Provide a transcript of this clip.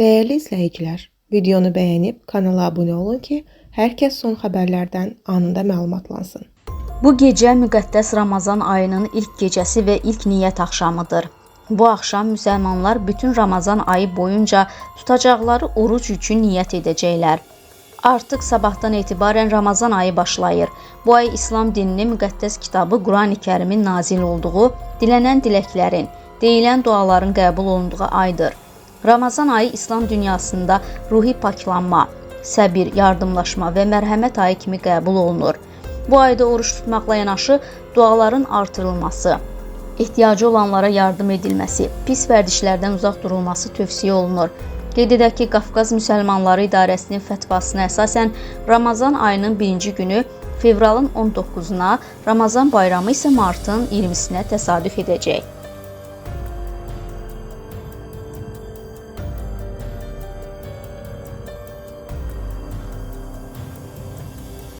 Değerli izləyicilər, videonu bəyənib kanala abunə olun ki, hər kəs son xəbərlərdən anında məlumatlansın. Bu gecə müqəddəs Ramazan ayının ilk gecəsi və ilk niyyət axşamıdır. Bu axşam müsəlmanlar bütün Ramazan ayı boyunca tutacaqları oruc üçün niyyət edəcəklər. Artıq sabahdan etibarən Ramazan ayı başlayır. Bu ay İslam dininin müqəddəs kitabı Qurani-Kərimin nazil olduğu, dilənən diləklərin, deyilən duaların qəbul olunduğu aydır. Ramazan ayı İslam dünyasında ruhi paklanma, səbir, yardımlaşma və mərhəmət ayı kimi qəbul olunur. Bu ayda oruç tutmaqla yanaşı duaların artırılması, ehtiyacı olanlara yardım edilməsi, pis vərdişlərdən uzaq durulması tövsiyə olunur. Qeyd edək ki, Qafqaz Müsəlmanları İdarəsinin fətvasına əsasən Ramazan ayının 1-ci günü fevralın 19-una, Ramazan bayramı isə martın 20-sinə təsadüf edəcək.